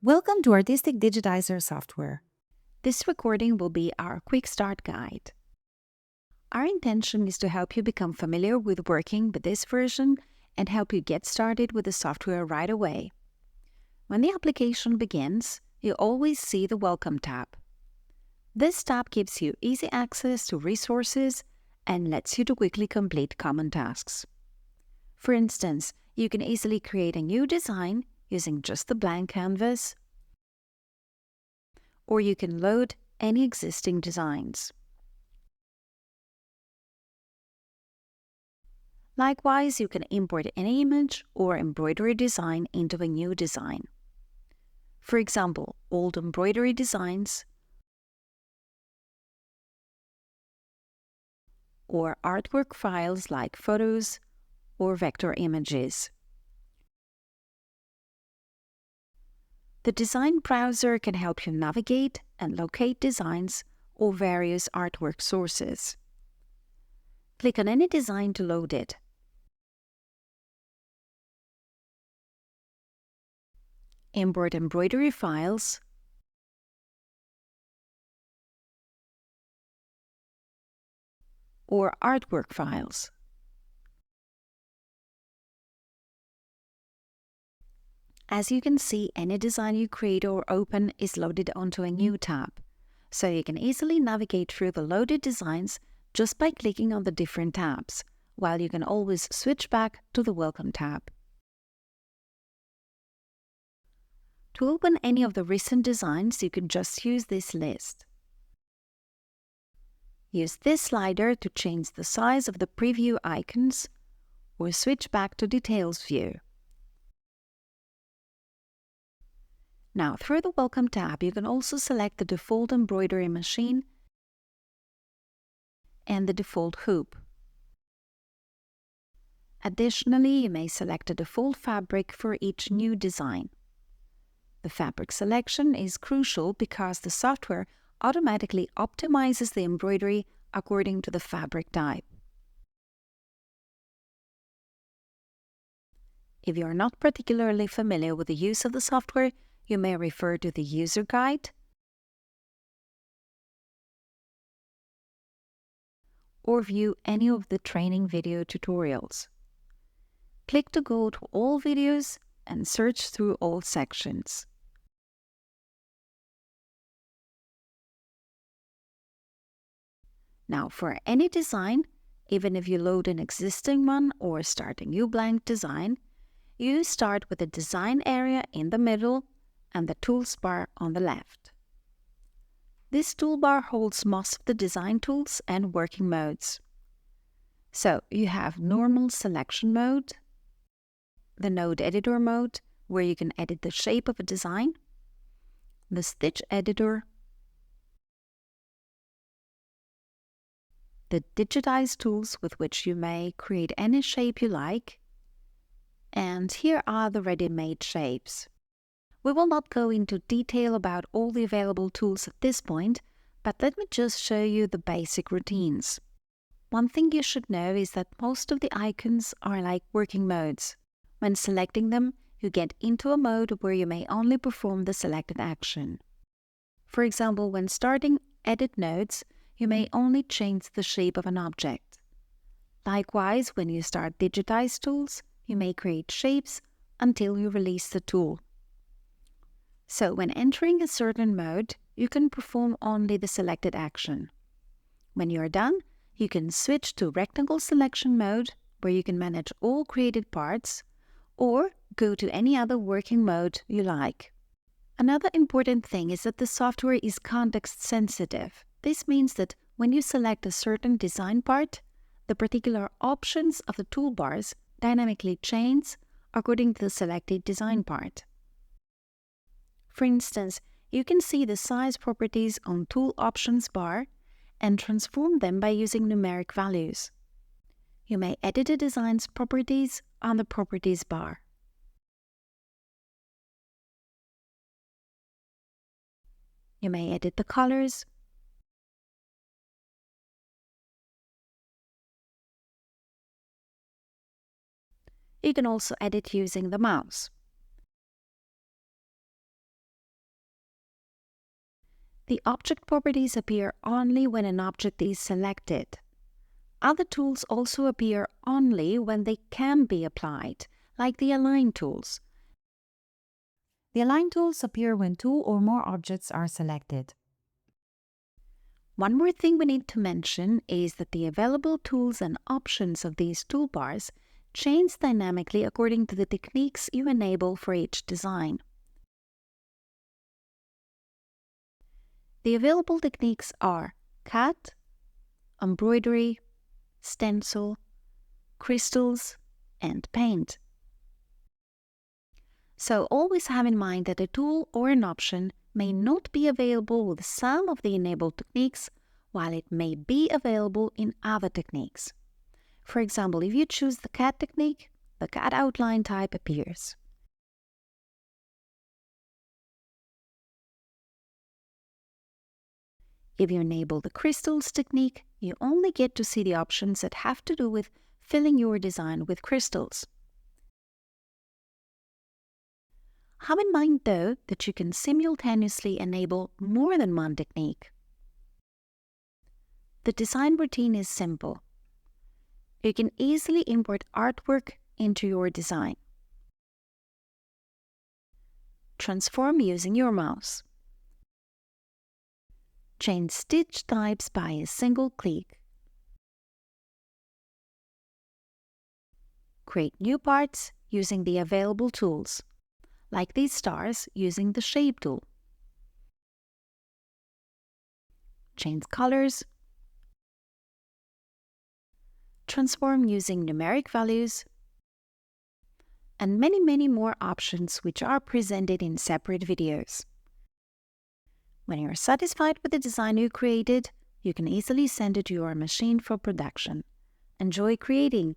Welcome to Artistic Digitizer software. This recording will be our quick start guide. Our intention is to help you become familiar with working with this version and help you get started with the software right away. When the application begins, you always see the Welcome tab. This tab gives you easy access to resources and lets you to quickly complete common tasks. For instance, you can easily create a new design using just the blank canvas, or you can load any existing designs. Likewise, you can import any image or embroidery design into a new design. For example, old embroidery designs or artwork files like photos or vector images. The design browser can help you navigate and locate designs or various artwork sources. Click on any design to load it. Import embroidery files or artwork files. As you can see, any design you create or open is loaded onto a new tab, so you can easily navigate through the loaded designs just by clicking on the different tabs, while you can always switch back to the Welcome tab. To open any of the recent designs, you can just use this list. Use this slider to change the size of the preview icons or switch back to Details view. Now, through the Welcome tab, you can also select the default embroidery machine and the default hoop. Additionally, you may select a default fabric for each new design. The fabric selection is crucial because the software automatically optimizes the embroidery according to the fabric type. If you are not particularly familiar with the use of the software, you may refer to the user guide or view any of the training video tutorials. Click to go to all videos and search through all sections. Now, for any design, even if you load an existing one or start a new blank design, you start with the design area in the middle and the tools bar on the left. This toolbar holds most of the design tools and working modes. So you have normal selection mode, the node editor mode, where you can edit the shape of a design, the stitch editor, the digitize tools with which you may create any shape you like, and here are the ready-made shapes. We will not go into detail about all the available tools at this point, but let me just show you the basic routines. One thing you should know is that most of the icons are like working modes. When selecting them, you get into a mode where you may only perform the selected action. For example, when starting Edit Nodes, you may only change the shape of an object. Likewise, when you start Digitize Tools, you may create shapes until you release the tool. So when entering a certain mode, you can perform only the selected action. When you're done, you can switch to Rectangle Selection mode, where you can manage all created parts, or go to any other working mode you like. Another important thing is that the software is context sensitive. This means that when you select a certain design part, the particular options of the toolbars dynamically change according to the selected design part. For instance, you can see the size properties on Tool Options bar and transform them by using numeric values. You may edit a design's properties on the Properties bar. You may edit the colors, you can also edit using the mouse. The object properties appear only when an object is selected. Other tools also appear only when they can be applied, like the Align tools. The Align tools appear when two or more objects are selected. One more thing we need to mention is that the available tools and options of these toolbars change dynamically according to the techniques you enable for each design. The available techniques are cut, embroidery, stencil, crystals, and paint. So always have in mind that a tool or an option may not be available with some of the enabled techniques, while it may be available in other techniques. For example, if you choose the cut technique, the cut outline type appears. If you enable the crystals technique, you only get to see the options that have to do with filling your design with crystals. Have in mind, though, that you can simultaneously enable more than one technique. The design routine is simple. You can easily import artwork into your design. Transform using your mouse. Change stitch types by a single click. Create new parts using the available tools, like these stars using the Shape tool. Change colors. Transform using numeric values, and many more options which are presented in separate videos. When you're satisfied with the design you created, you can easily send it to your machine for production. Enjoy creating!